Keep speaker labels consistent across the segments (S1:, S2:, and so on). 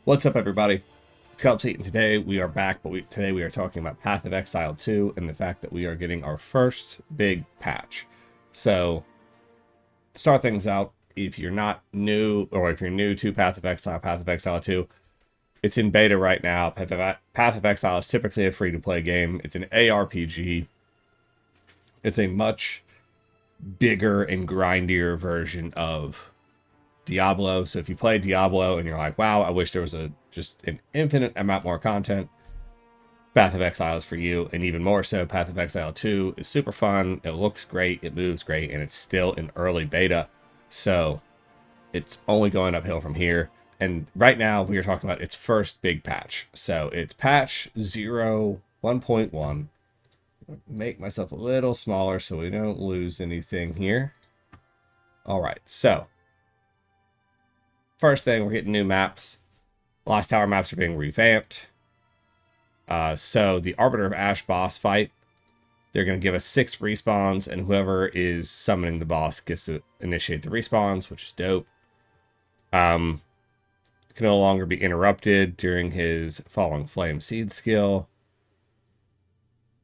S1: What's up, everybody? It's Calpsy, and today we are back, but today we are talking about Path of Exile 2 and the fact that we are getting our first big patch. So, to start things out, if you're not new, or if you're new to Path of Exile 2, it's in beta right now. Path of Exile is typically a free-to-play game. It's an ARPG. It's a much bigger and grindier version of Diablo. So if you play Diablo and you're like, wow, I wish there was just an infinite amount more content, Path of Exile is for you. And even more so, Path of Exile 2 is super fun. It looks great, it moves great, and it's still in early beta. So it's only going uphill from here. And right now we are talking about its first big patch. So it's patch 0.1.1. Make myself a little smaller so we don't lose anything here. All right, so first thing, we're getting new maps. Lost Tower maps are being revamped. So the Arbiter of Ash boss fight, they're going to give us 6 respawns, and whoever is summoning the boss gets to initiate the respawns, which is dope. Can no longer be interrupted during his Falling Flame Seed skill.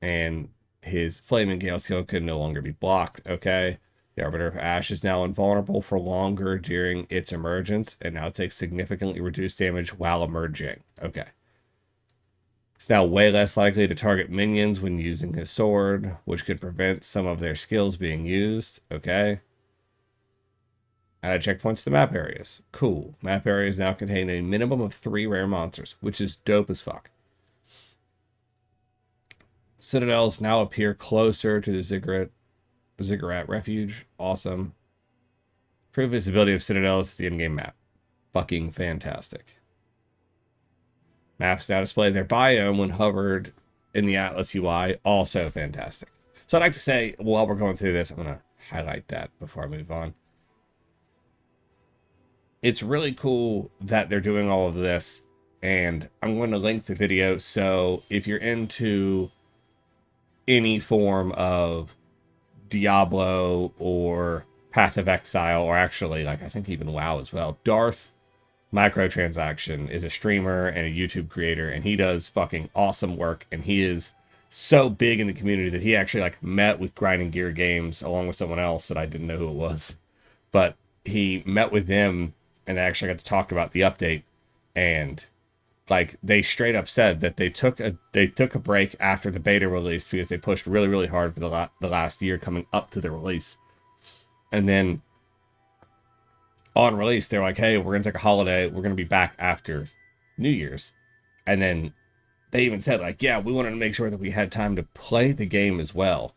S1: And his Flaming Gale skill can no longer be blocked. Okay. The Arbiter of Ash is now invulnerable for longer during its emergence, and now takes significantly reduced damage while emerging. Okay. It's now way less likely to target minions when using his sword, which could prevent some of their skills being used. Okay. Added checkpoints to map areas. Cool. Map areas now contain a minimum of 3 rare monsters, which is dope as fuck. Citadels now appear closer to the Ziggurat Refuge. Awesome. Improve visibility of citadels to the in-game map. Fucking fantastic. Maps now display their biome when hovered in the Atlas UI. Also fantastic. So I'd like to say, while we're going through this, I'm going to highlight that before I move on. It's really cool that they're doing all of this, and I'm going to link the video, so if you're into any form of Diablo or Path of Exile, or actually, like, I think even WoW as well, Darth Microtransaction is a streamer and a YouTube creator, and he does fucking awesome work, and he is so big in the community that he actually, like, met with Grinding Gear Games along with someone else that I didn't know who it was, but he met with them and they actually got to talk about the update, and like they straight up said that they took a break after the beta release because they pushed really hard for the last year coming up to the release, and then on release they're like, hey, we're gonna take a holiday, we're gonna be back after New Year's. And then they even said, like, yeah, we wanted to make sure that we had time to play the game as well,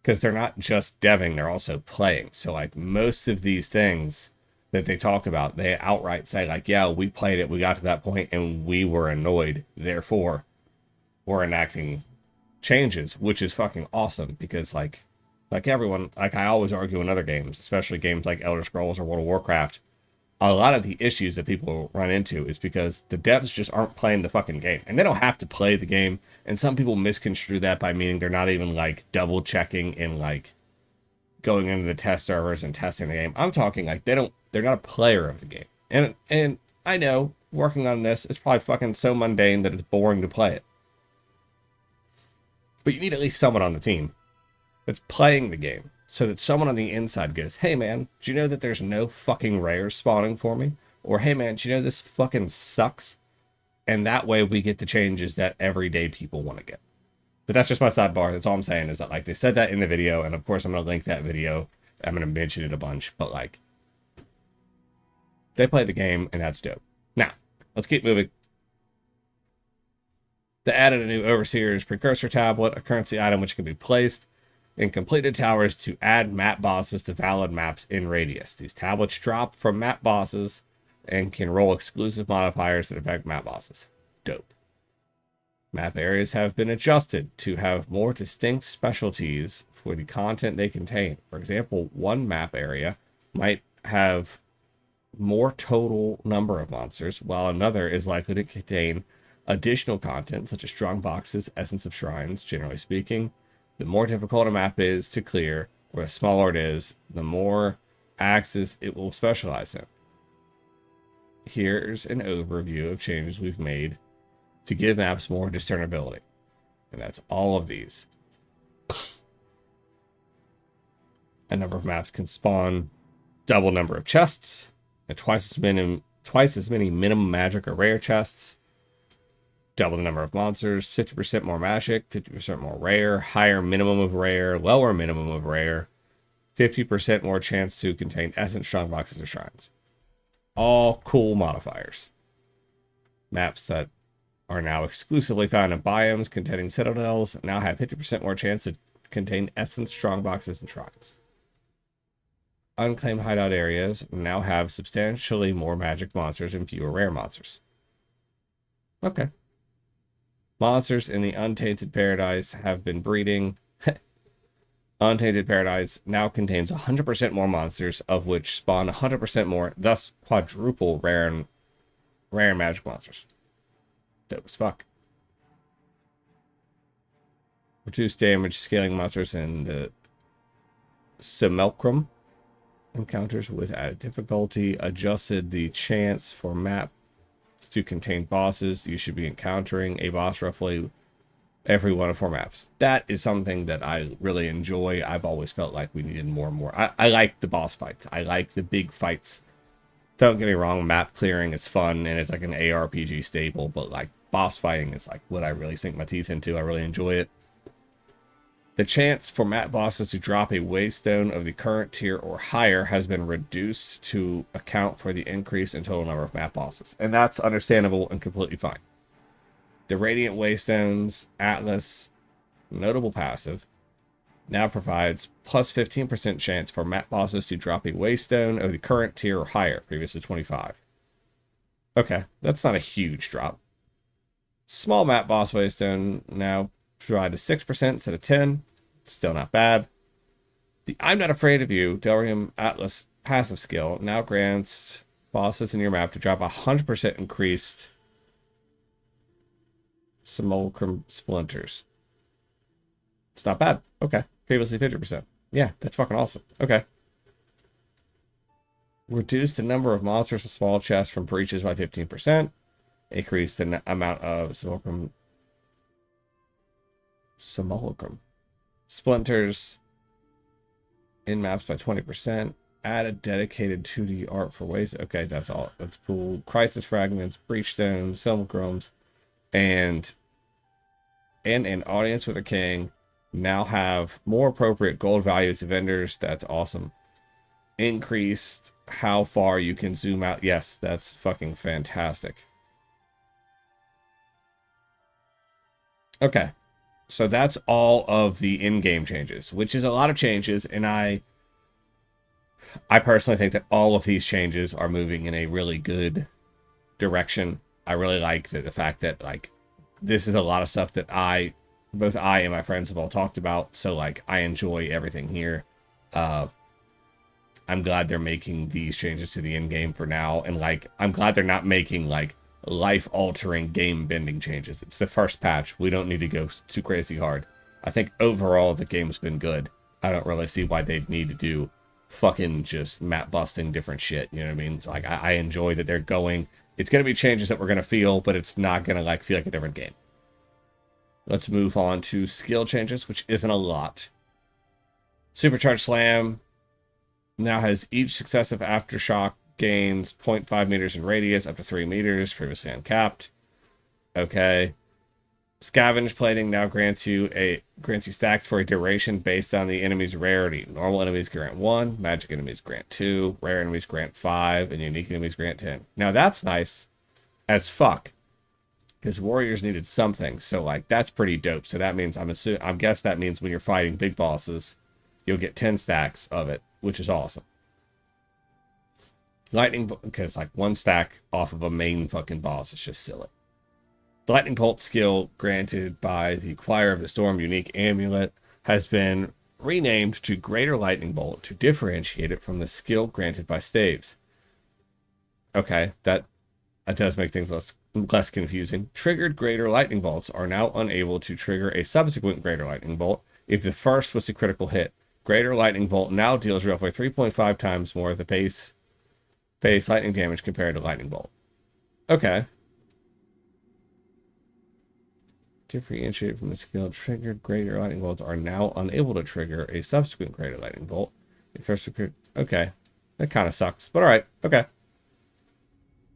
S1: because they're not just deving, they're also playing. So like most of these things that they talk about, they outright say, like, yeah, we played it, we got to that point, and we were annoyed, therefore we're enacting changes, which is fucking awesome. Because like everyone, like I always argue in other games, especially games like Elder Scrolls or World of Warcraft, a lot of the issues that people run into is because the devs just aren't playing the fucking game, and they don't have to play the game. And some people misconstrue that by meaning they're not even like double checking and like going into the test servers and testing the game. I'm talking like they're not a player of the game. And I know, working on this, it's probably fucking so mundane that it's boring to play it. But you need at least someone on the team that's playing the game, so that someone on the inside goes, hey man, do you know that there's no fucking rares spawning for me? Or hey man, do you know this fucking sucks? And that way we get the changes that everyday people want to get. But that's just my sidebar. That's all I'm saying, is that like they said that in the video, and of course I'm going to link that video. I'm going to mention it a bunch, but like they play the game, and that's dope. Now, let's keep moving. They added a new Overseer's Precursor Tablet, a currency item which can be placed in completed towers to add map bosses to valid maps in radius. These tablets drop from map bosses and can roll exclusive modifiers that affect map bosses. Dope. Map areas have been adjusted to have more distinct specialties for the content they contain. For example, one map area might have more total number of monsters, while another is likely to contain additional content such as strong boxes, essence of shrines. Generally speaking, the more difficult a map is to clear, or the smaller it is, the more axes it will specialize in. Here's an overview of changes we've made to give maps more discernibility. And that's all of these. A number of maps can spawn double number of chests, and twice as many minimum magic or rare chests. Double the number of monsters, 50% more magic, 50% more rare, higher minimum of rare, lower minimum of rare, 50% more chance to contain essence, strong boxes, or shrines. All cool modifiers. Maps that are now exclusively found in biomes containing citadels now have 50% more chance to contain essence, strong boxes, and shrines. Unclaimed hideout areas now have substantially more magic monsters and fewer rare monsters. Okay. Monsters in the Untainted Paradise have been breeding. Untainted Paradise now contains 100% more monsters, of which spawn 100% more, thus quadruple rare and magic monsters. Dope as fuck. Reduce damage scaling monsters in the Simulacrum encounters with added difficulty. Adjusted the chance for maps to contain bosses. You should be encountering a boss roughly every 1 of 4 maps. That is something that I really enjoy. I've always felt like we needed more and more. I like the boss fights. I like the big fights. Don't get me wrong, map clearing is fun and it's like an ARPG staple, but like boss fighting is like what I really sink my teeth into. I really enjoy it. The chance for map bosses to drop a waystone of the current tier or higher has been reduced to account for the increase in total number of map bosses. And that's understandable and completely fine. The Radiant Waystones Atlas notable passive now provides plus 15% chance for map bosses to drop a waystone of the current tier or higher, previously 25. Okay, that's not a huge drop. Small map boss waystone now provide a 6% instead of 10. Still not bad. The I'm Not Afraid of You Delirium Atlas passive skill now grants bosses in your map to drop 100% increased Simulacrum splinters. It's not bad. Okay. Previously 50%. Yeah, that's fucking awesome. Okay. Reduce the number of monsters and small chests from breaches by 15%. Increase the amount of Simulacrum splinters in maps by 20%. Add a dedicated 2D art for ways. Okay, that's all. That's cool. Crisis fragments, breach stones, simulacrums, and an audience with a king now have more appropriate gold value to vendors. That's awesome. Increased how far you can zoom out. Yes, that's fucking fantastic. Okay. So that's all of the in-game changes, which is a lot of changes, and I personally think that all of these changes are moving in a really good direction. I really like the fact that like this is a lot of stuff that both I and my friends have all talked about, so like I enjoy everything here. I'm glad they're making these changes to the in-game for now, and like I'm glad they're not making like life-altering game-bending changes. It's the first patch. We don't need to go too crazy hard. I think overall the game's been good. I don't really see why they'd need to do fucking just map-busting different shit. You know what I mean? So, like I enjoy that they're going. It's gonna be changes that we're gonna feel, but it's not gonna like feel like a different game. Let's move on to skill changes, which isn't a lot. Supercharged Slam now has each successive aftershock gains 0.5 meters in radius up to 3 meters, previously uncapped. Okay. Scavenge plating now grants you stacks for a duration based on the enemy's rarity. Normal enemies grant 1, magic enemies grant 2, rare enemies grant 5, and unique enemies grant 10. Now that's nice as fuck, because warriors needed something, so like that's pretty dope. So that means I guess that means when you're fighting big bosses, you'll get 10 stacks of it, which is awesome. Lightning, because like 1 stack off of a main fucking boss is just silly. The Lightning Bolt skill granted by the Choir of the Storm unique amulet has been renamed to Greater Lightning Bolt to differentiate it from the skill granted by staves. Okay, that does make things less confusing. Triggered greater lightning bolts are now unable to trigger a subsequent greater lightning bolt if the first was a critical hit. Greater lightning bolt now deals roughly 3.5 times more of the base lightning damage compared to lightning bolt. Okay. Differentiated from the skill, triggered greater lightning bolts are now unable to trigger a subsequent greater lightning bolt. The first okay. That kind of sucks, but alright, okay.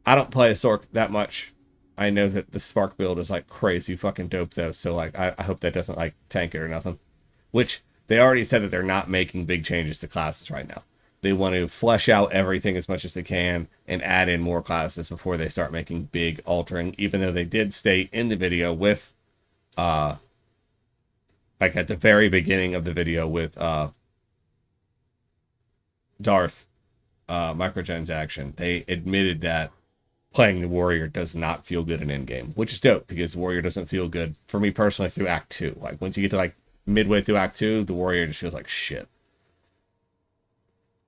S1: I don't play a Sork that much. I know that the Spark build is like crazy fucking dope though, so like I hope that doesn't like tank it or nothing. Which they already said that they're not making big changes to classes right now. They want to flesh out everything as much as they can and add in more classes before they start making big altering, even though they did state in the video with like at the very beginning of the video with Darth microtransaction, they admitted that playing the warrior does not feel good in endgame, which is dope because warrior doesn't feel good for me personally through Act 2. Like once you get to like midway through Act 2, the warrior just feels like shit.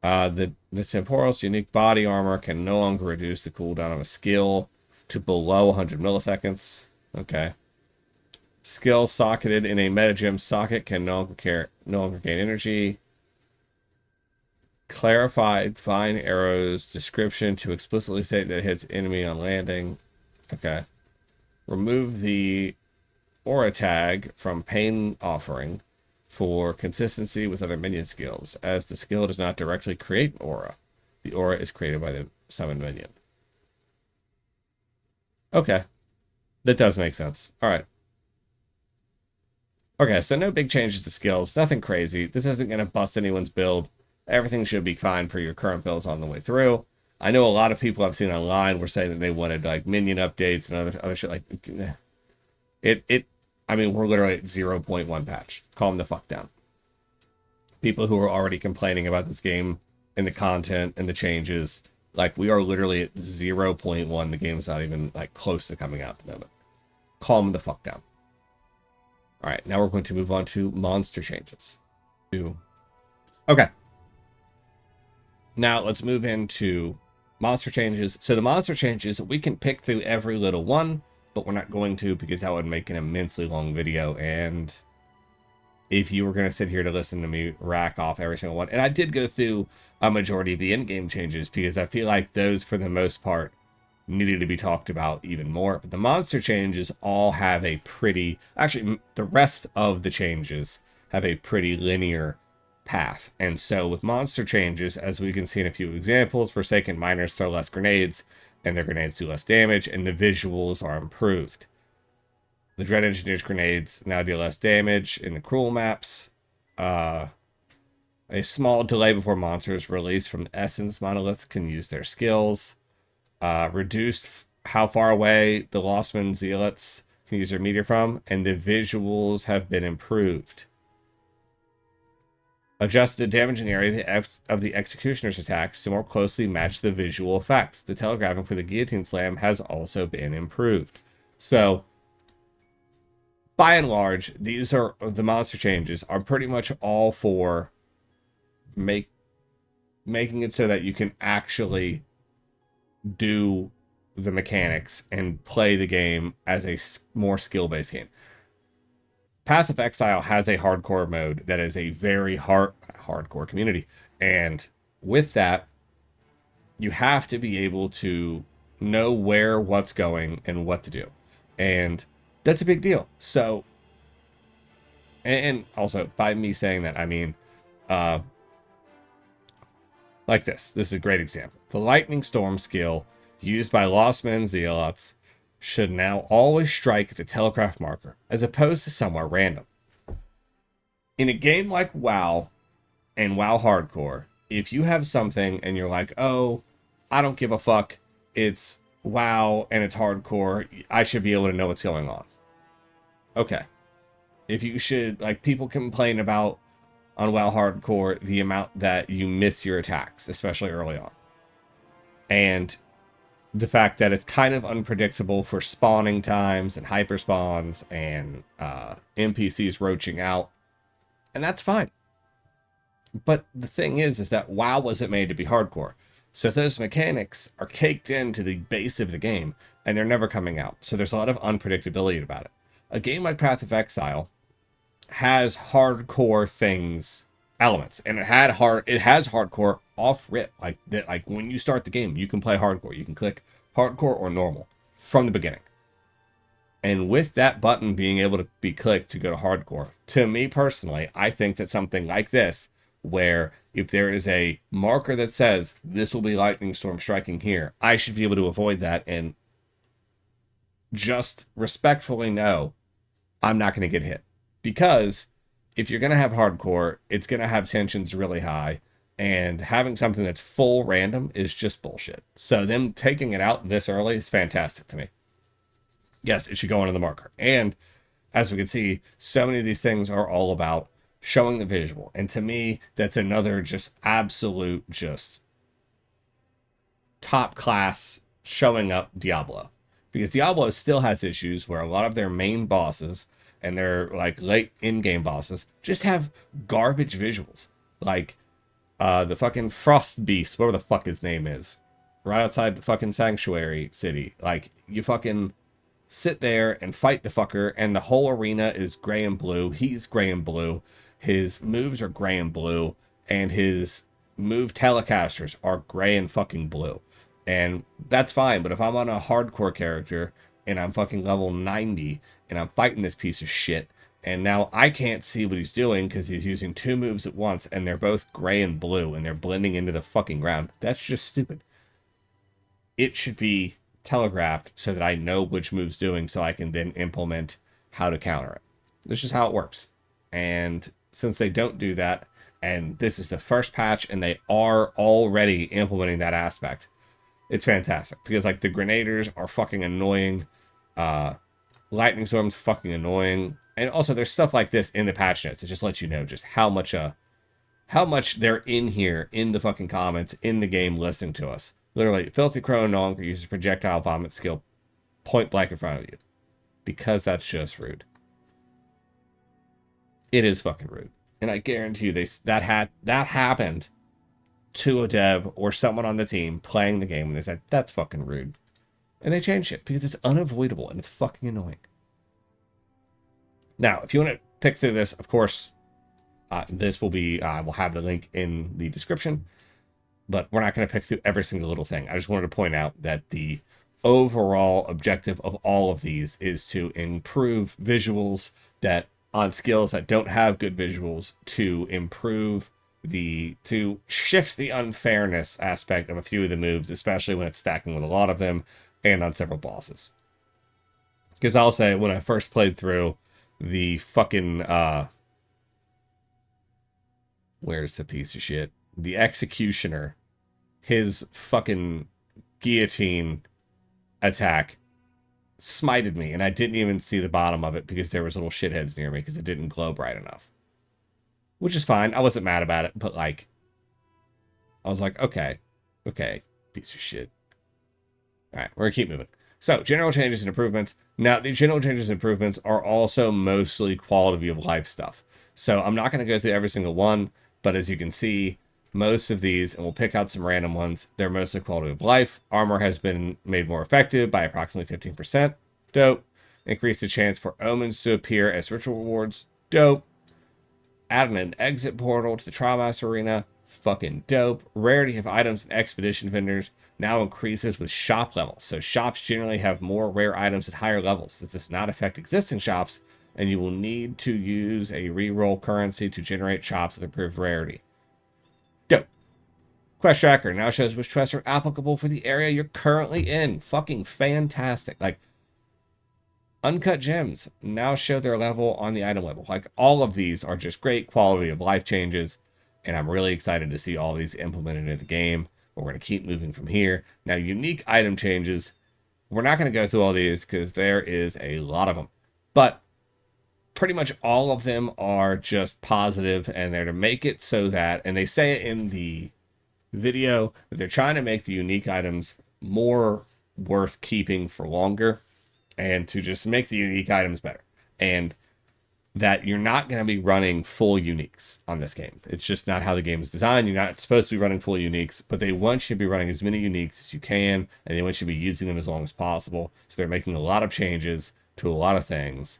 S1: The temporal's unique body armor can no longer reduce the cooldown of a skill to below 100 milliseconds. Okay. Skill socketed in a metagem socket can no longer gain energy. Clarified fine arrows description to explicitly state that it hits enemy on landing. Okay. Remove the aura tag from pain offering for consistency with other minion skills, as the skill does not directly create an aura. The aura is created by the summoned minion. Okay. That does make sense. Alright. Okay, so no big changes to skills. Nothing crazy. This isn't going to bust anyone's build. Everything should be fine for your current builds on the way through. I know a lot of people I've seen online were saying that they wanted like minion updates and other shit like I mean, we're literally at 0.1 patch. Calm the fuck down. People who are already complaining about this game and the content and the changes, like we are literally at 0.1. The game's not even like close to coming out at the moment. Calm the fuck down. All right, now we're going to move on to monster changes. Okay. Now let's move into monster changes. So the monster changes, we can pick through every little one, but we're not going to because that would make an immensely long video. And if you were going to sit here to listen to me rack off every single one, and I did go through a majority of the in-game changes because I feel like those, for the most part, needed to be talked about even more. But the monster changes all have a pretty, actually, the rest of the changes have a pretty linear path. And so with monster changes, as we can see in a few examples, Forsaken miners throw less grenades and their grenades do less damage, and the visuals are improved. The Dread Engineer's grenades now deal less damage in the cruel maps. A small delay before monsters released from Essence monoliths can use their skills. Reduced how far away the Lostman Zealots can use their meteor from, and the visuals have been improved. Adjust the damaging area of the Executioner's attacks to more closely match the visual effects. The telegraphing for the Guillotine Slam has also been improved. So, by and large, these are the monster changes are pretty much all for making it so that you can actually do the mechanics and play the game as a more skill-based game. Path of Exile has a hardcore mode that is a very hardcore community. And with that, you have to be able to know where what's going and what to do. And that's a big deal. So, and also by me saying that, I mean, like this. This is a great example. The Lightning Storm skill used by Lost Men Zealots should now always strike the telegraph marker, as opposed to somewhere random. In a game like WoW and WoW Hardcore, if you have something and you're like, oh, I don't give a fuck, it's WoW and it's hardcore, I should be able to know what's going on. Okay. If you should, like, people complain about on WoW Hardcore the amount that you miss your attacks, especially early on. And the fact that it's kind of unpredictable for spawning times and hyper spawns and NPCs roaching out. And that's fine. But the thing is that WoW wasn't made to be hardcore. So those mechanics are caked into the base of the game, and they're never coming out. So there's a lot of unpredictability about it. A game like Path of Exile has hardcore things elements, and it has hardcore off rip, like that. Like when you start the game, you can play hardcore. You can click hardcore or normal from the beginning. And with that button being able to be clicked to go to hardcore, to me personally, I think that something like this, where if there is a marker that says this will be lightning storm striking here, I should be able to avoid that and just respectfully know I'm not going to get hit. Because if you're going to have hardcore, it's going to have tensions really high. And having something that's full random is just bullshit. So them taking it out this early is fantastic to me. Yes, it should go into the marker. And as we can see, so many of these things are all about showing the visual. And to me, that's another just absolute, just top class showing up Diablo. Because Diablo still has issues where a lot of their main bosses and their like late in-game bosses just have garbage visuals. Like the fucking Frost Beast, whatever the fuck his name is, right outside the fucking Sanctuary City. Like, you fucking sit there and fight the fucker, and the whole arena is gray and blue. He's gray and blue. His moves are gray and blue, and his move telecasters are gray and fucking blue. And that's fine, but if I'm on a hardcore character and I'm fucking level 90 and I'm fighting this piece of shit, and now I can't see what he's doing because he's using two moves at once and they're both gray and blue and they're blending into the fucking ground, that's just stupid. It should be telegraphed so that I know which move's doing so I can then implement how to counter it. This is how it works. And since they don't do that, and this is the first patch and they are already implementing that aspect, it's fantastic. Because like the grenaders are fucking annoying. Lightning storm's fucking annoying. And also there's stuff like this in the patch notes to just let you know just how much they're in here in the fucking comments in the game listening to us. Literally, Filthy Crow no longer uses projectile vomit skill point blank in front of you. Because that's just rude. It is fucking rude. And I guarantee you that happened to a dev or someone on the team playing the game, and they said, that's fucking rude. And they changed it because it's unavoidable and it's fucking annoying. Now, if you want to pick through this, of course, this will be, we'll have the link in the description, but we're not going to pick through every single little thing. I just wanted to point out that the overall objective of all of these is to improve visuals that on skills that don't have good visuals, to improve to shift the unfairness aspect of a few of the moves, especially when it's stacking with a lot of them and on several bosses. Because I'll say, when I first played through the fucking, where's the piece of shit? The Executioner, his fucking guillotine attack smited me, and I didn't even see the bottom of it because there was little shitheads near me because it didn't glow bright enough. Which is fine. I wasn't mad about it, but like, I was like, okay, piece of shit. All right, we're gonna keep moving. So, general changes and improvements. Now, the general changes and improvements are also mostly quality of life stuff. So, I'm not going to go through every single one, but as you can see, most of these, and we'll pick out some random ones, they're mostly quality of life. Armor has been made more effective by approximately 15%. Dope. Increase the chance for omens to appear as ritual rewards. Dope. Adding an exit portal to the Trial Master Arena. Fucking dope. Rarity of items and expedition vendors now increases with shop levels. So shops generally have more rare items at higher levels. This does not affect existing shops, and you will need to use a reroll currency to generate shops with improved rarity. Dope. Quest tracker now shows which quests are applicable for the area you're currently in. Fucking fantastic. Like, uncut gems now show their level on the item level. Like, all of these are just great quality of life changes, and I'm really excited to see all these implemented in the game. But we're going to keep moving from here. Now, unique item changes. We're not going to go through all these because there is a lot of them. But pretty much all of them are just positive, and they're to make it so that, and they say it in the video, that they're trying to make the unique items more worth keeping for longer, and to just make the unique items better. And that you're not going to be running full uniques on this game. It's just not how the game is designed. You're not supposed to be running full uniques, but they want you to be running as many uniques as you can, and they want you to be using them as long as possible. So they're making a lot of changes to a lot of things.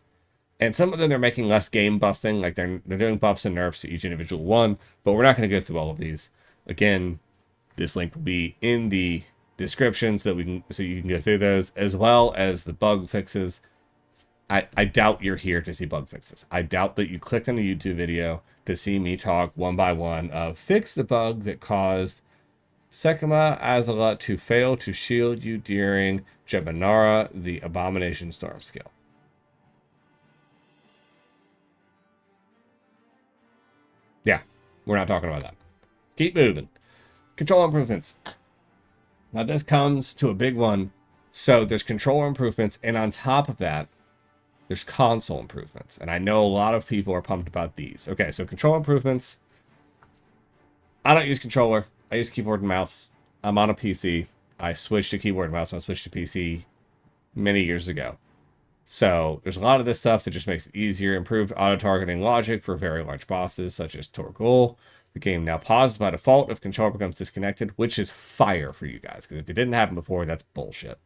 S1: And some of them they're making less game busting, like they're doing buffs and nerfs to each individual one, but we're not going to go through all of these. Again, this link will be in the description so you can go through those, as well as the bug fixes. I doubt you're here to see bug fixes. I doubt that you clicked on a YouTube video to see me talk one by one of fix the bug that caused Sekima Azala to fail to shield you during Jebanara, the Abomination Storm skill. Yeah, we're not talking about that. Keep moving. Control improvements. Now this comes to a big one. So there's controller improvements, and on top of that, there's console improvements. And I know a lot of people are pumped about these. Okay, so control improvements. I don't use controller. I use keyboard and mouse. I'm on a PC. I switched to keyboard and mouse when I switched to PC many years ago. So there's a lot of this stuff that just makes it easier. Improved auto-targeting logic for very large bosses, such as Torgul. The game now pauses by default if controller becomes disconnected, which is fire for you guys. Because if it didn't happen before, that's bullshit.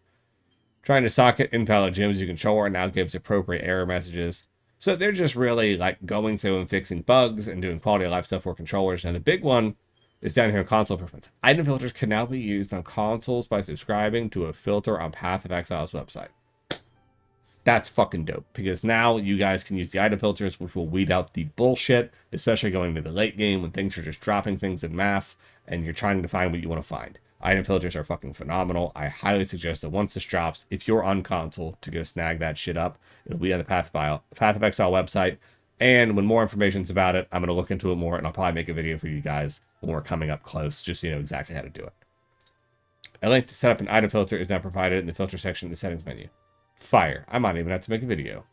S1: Trying to socket invalid gems you controller now gives appropriate error messages. So they're just really like going through and fixing bugs and doing quality of life stuff for controllers. And the big one is down here in console improvements. Item filters can now be used on consoles by subscribing to a filter on Path of Exile's website. That's fucking dope, because now you guys can use the item filters, which will weed out the bullshit, especially going into the late game when things are just dropping things in mass and you're trying to find what you want to find. Item filters are fucking phenomenal. I highly suggest that once this drops, if you're on console, to go snag that shit up. It'll be on the Path of Exile website. And when more information's about it, I'm going to look into it more, and I'll probably make a video for you guys when we're coming up close, just so you know exactly how to do it. A link to set up an item filter is now provided in the filter section of the settings menu. Fire. I might even have to make a video.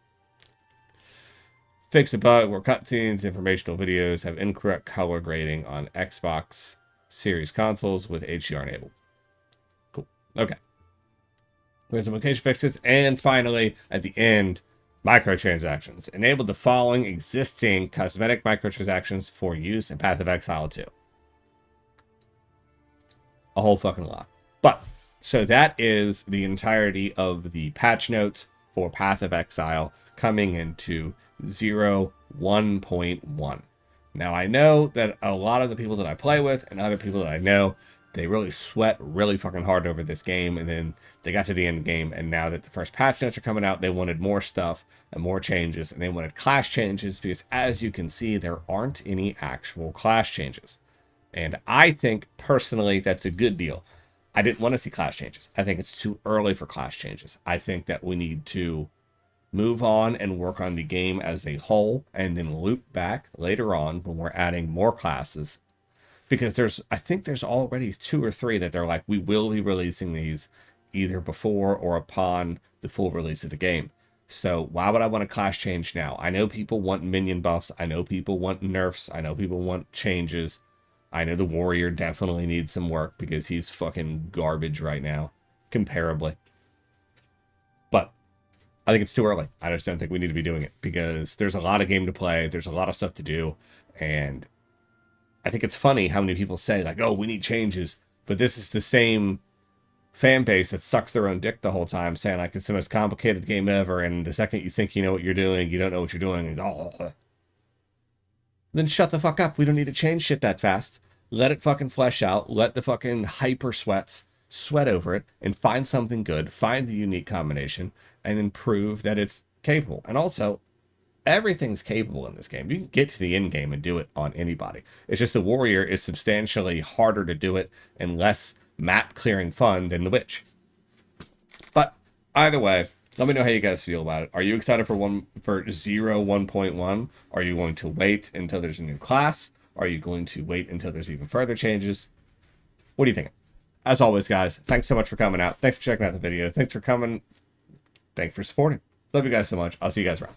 S1: Fix a bug where cutscenes, informational videos have incorrect color grading on Xbox Series consoles with HDR enabled. Cool. Okay. There's some location fixes. And finally, at the end, microtransactions. Enable the following existing cosmetic microtransactions for use in Path of Exile 2. A whole fucking lot. But, so that is the entirety of the patch notes for Path of Exile coming into 0.1.1. Now, I know that a lot of the people that I play with and other people that I know, they really sweat really fucking hard over this game, and then they got to the end game, and now that the first patch notes are coming out, they wanted more stuff and more changes, and they wanted class changes, because as you can see, there aren't any actual class changes. And I think, personally, that's a good deal. I didn't want to see class changes. I think it's too early for class changes. I think that we need to move on and work on the game as a whole, and then loop back later on when we're adding more classes. Because I think there's already 2 or 3 that they're like, we will be releasing these either before or upon the full release of the game. So why would I want a class change now? I know people want minion buffs. I know people want nerfs. I know people want changes. I know the warrior definitely needs some work because he's fucking garbage right now, comparably. But I think it's too early. I just don't think we need to be doing it because there's a lot of game to play. There's a lot of stuff to do. And I think it's funny how many people say, like, oh, we need changes. But this is the same fan base that sucks their own dick the whole time, saying, like, it's the most complicated game ever. And the second you think you know what you're doing, you don't know what you're doing. And, oh. Then shut the fuck up. We don't need to change shit that fast. Let it fucking flesh out. Let the fucking hyper sweat over it and find something good. Find the unique combination and then prove that it's capable. And also, everything's capable in this game. You can get to the end game and do it on anybody. It's just the warrior is substantially harder to do it and less map clearing fun than the witch. But either way, let me know how you guys feel about it. Are you excited for 1.1? Are you going to wait until there's a new class? Are you going to wait until there's even further changes? What do you think? As always, guys, thanks so much for coming out. Thanks for checking out the video. Thanks for coming. Thanks for supporting. Love you guys so much. I'll see you guys around.